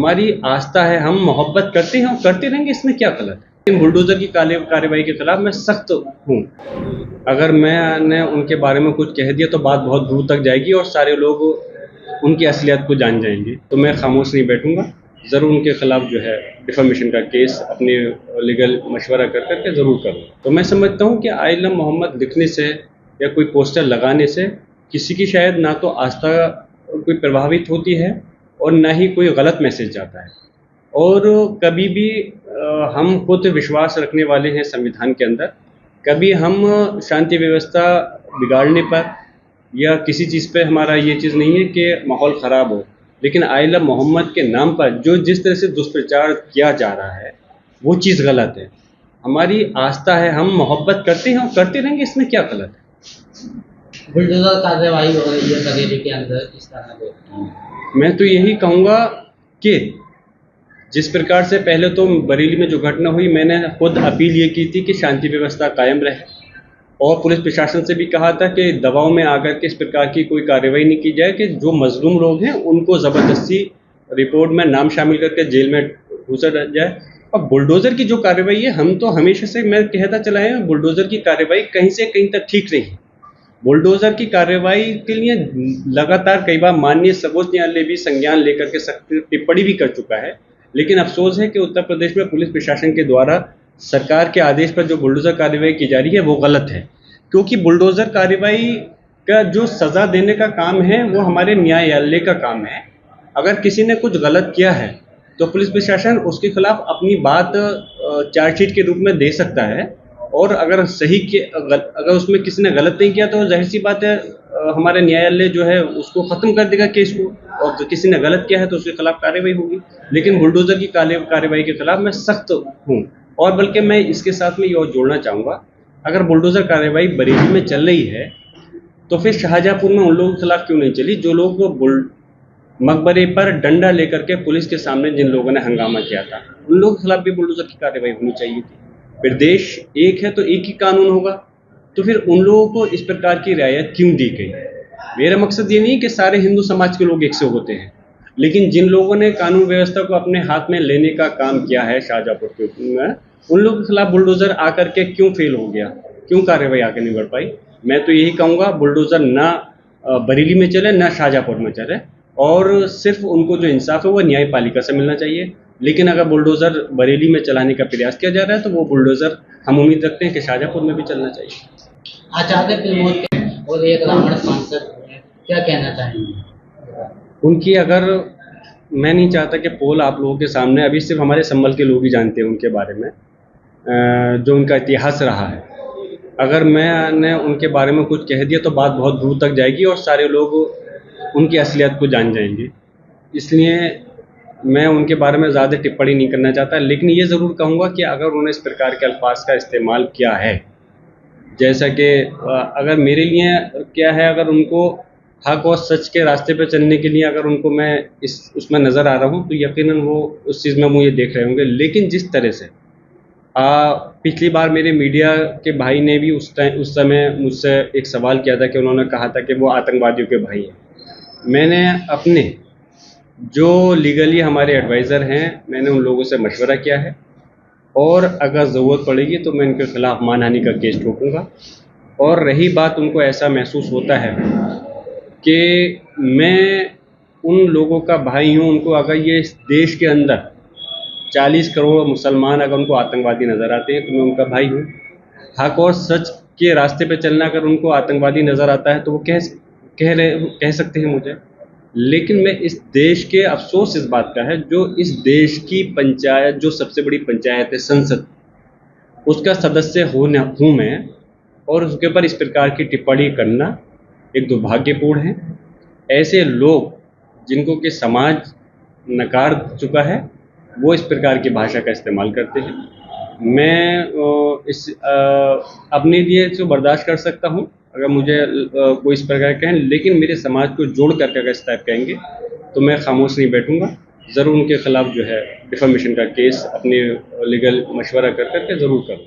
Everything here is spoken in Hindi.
हमारी आस्था है, हम मोहब्बत करते हैं और करते रहेंगे, इसमें क्या गलत है। लेकिन बुलडोज़र की कार्रवाई के खिलाफ मैं सख्त हूँ। अगर मैंने उनके बारे में कुछ कह दिया तो बात बहुत दूर तक जाएगी और सारे लोग उनकी असलियत को जान जाएंगे, तो मैं खामोश नहीं बैठूंगा। ज़रूर उनके खिलाफ जो है डिफेमेशन का केस अपने लीगल मशवरा कर करके ज़रूर करूँ। तो मैं समझता हूँ कि आई लव मोहम्मद लिखने से या कोई पोस्टर लगाने से किसी की शायद ना तो आस्था कोई प्रभावित होती है और ना ही कोई गलत मैसेज जाता है। और कभी भी हम खुद विश्वास रखने वाले हैं संविधान के अंदर, कभी हम शांति व्यवस्था बिगाड़ने पर या किसी चीज़ पे हमारा ये चीज़ नहीं है कि माहौल ख़राब हो, लेकिन आई लव मोहम्मद के नाम पर जो जिस तरह से दुष्प्रचार किया जा रहा है वो चीज़ गलत है। हमारी आस्था है, हम मोहब्बत करते हैं और करते रहेंगे, इसमें क्या गलत है। बुलडोजर कार्रवाई हो रही है बरेली के अंदर, इस तरह देखते मैं तो यही कहूँगा कि जिस प्रकार से पहले तो बरेली में जो घटना हुई, मैंने खुद अपील ये की थी कि शांति व्यवस्था कायम रहे और पुलिस प्रशासन से भी कहा था कि दबाव में आकर के इस प्रकार की कोई कार्रवाई नहीं की जाए कि जो मजलूम लोग हैं उनको ज़बरदस्ती रिपोर्ट में नाम शामिल करके जेल में घुसा जाए। और बुलडोज़र की जो कार्रवाई है, हम तो हमेशा से मैं कहता चला है, बुलडोज़र की कार्रवाई कहीं से कहीं तक ठीक नहीं है। बुलडोज़र की कार्रवाई के लिए लगातार कई बार माननीय सर्वोच्च न्यायालय भी संज्ञान लेकर के सख्त टिप्पणी भी कर चुका है, लेकिन अफसोस है कि उत्तर प्रदेश में पुलिस प्रशासन के द्वारा सरकार के आदेश पर जो बुलडोज़र कार्रवाई की जा रही है वो गलत है। क्योंकि बुलडोज़र कार्रवाई का जो सज़ा देने का काम है वो हमारे न्यायालय का काम है। अगर किसी ने कुछ गलत किया है तो पुलिस प्रशासन उसके खिलाफ अपनी बात चार्जशीट के रूप में दे सकता है, और अगर अगर उसमें किसी ने गलत नहीं किया तो जाहिर सी बात है हमारे न्यायालय जो है उसको ख़त्म कर देगा केस को, और जो किसी ने गलत किया है तो उसके खिलाफ कार्रवाई होगी। लेकिन बुलडोज़र की कार्रवाई के खिलाफ मैं सख्त हूँ। और बल्कि मैं इसके साथ में ये और जोड़ना चाहूँगा, अगर बुलडोज़र कार्रवाई बरेली में चल रही है तो फिर शाहजहाँपुर में उन लोगों के खिलाफ क्यों नहीं चली जो लोग मकबरे पर डंडा लेकर के पुलिस के सामने जिन लोगों ने हंगामा किया था, उन लोगों के खिलाफ भी बुलडोज़र की कार्रवाई होनी चाहिए थी। फिर देश एक है तो एक ही कानून होगा, तो फिर उन लोगों को इस प्रकार की रियायत क्यों दी गई। मेरा मकसद ये नहीं कि सारे हिंदू समाज के लोग एक से होते हैं, लेकिन जिन लोगों ने कानून व्यवस्था को अपने हाथ में लेने का काम किया है शाहजहाँपुर में, उन लोगों के खिलाफ बुलडोज़र आकर के क्यों फेल हो गया, क्यों कार्रवाई आगे नहीं बढ़ पाई। मैं तो यही कहूँगा बुलडोज़र ना बरेली में चले ना शाहजहाँपुर में चले, और सिर्फ उनको जो इंसाफ है वो न्यायपालिका से मिलना चाहिए। लेकिन अगर बुलडोज़र बरेली में चलाने का प्रयास किया जा रहा है तो वो बुलडोज़र हम उम्मीद रखते हैं कि शाहजहाँपुर में भी चलना चाहिए। आचार्य प्रमोद और एक रावण सांसद क्या कहना चाहेंगे उनकी? अगर मैं नहीं चाहता कि पोल आप लोगों के सामने, अभी सिर्फ हमारे संभल के लोग ही जानते हैं उनके बारे में, जो उनका इतिहास रहा है। अगर मैंने उनके बारे में कुछ कह दिया तो बात बहुत दूर तक जाएगी और सारे लोग उनकी असलियत को जान जाएंगे, इसलिए मैं उनके बारे में ज़्यादा टिप्पणी नहीं करना चाहता। लेकिन ये ज़रूर कहूँगा कि अगर उन्होंने इस प्रकार के अल्फाज का इस्तेमाल किया है, जैसा कि अगर मेरे लिए क्या है, अगर उनको हक और सच के रास्ते पर चलने के लिए अगर उनको मैं उसमें नज़र आ रहा हूँ तो यकीनन वो उस चीज़ में मुझे देख रहे होंगे। लेकिन जिस तरह से पिछली बार मेरे मीडिया के भाई ने भी उस समय मुझसे एक सवाल किया था कि उन्होंने कहा था कि वो आतंकवादियों के भाई हैं। मैंने अपने जो लीगली हमारे एडवाइज़र हैं, मैंने उन लोगों से मशवरा किया है, और अगर ज़रूरत पड़ेगी तो मैं इनके खिलाफ़ मानहानि का केस ठोकूँगा। और रही बात उनको ऐसा महसूस होता है कि मैं उन लोगों का भाई हूँ, उनको अगर ये इस देश के अंदर 40 करोड़ मुसलमान अगर उनको आतंकवादी नज़र आते हैं तो मैं उनका भाई हूँ। हक और सच के रास्ते पे चलना अगर उनको आतंकवादी नज़र आता है तो वो कह सकते हैं मुझे। लेकिन मैं इस देश के, अफसोस इस बात का है, जो इस देश की पंचायत, जो सबसे बड़ी पंचायत है संसद, उसका सदस्य हूँ मैं, और उसके ऊपर इस प्रकार की टिप्पणी करना एक दुर्भाग्यपूर्ण है। ऐसे लोग जिनको कि समाज नकार चुका है वो इस प्रकार की भाषा का इस्तेमाल करते हैं। मैं अपने लिए तो बर्दाश्त कर सकता हूँ अगर मुझे कोई इस प्रकार कहें, लेकिन मेरे समाज को जोड़ करके अगर इस टाइप कहेंगे तो मैं खामोश नहीं बैठूंगा। ज़रूर उनके खिलाफ जो है डिफेमेशन का केस अपने लीगल मशवरा कर करके ज़रूर करूँ।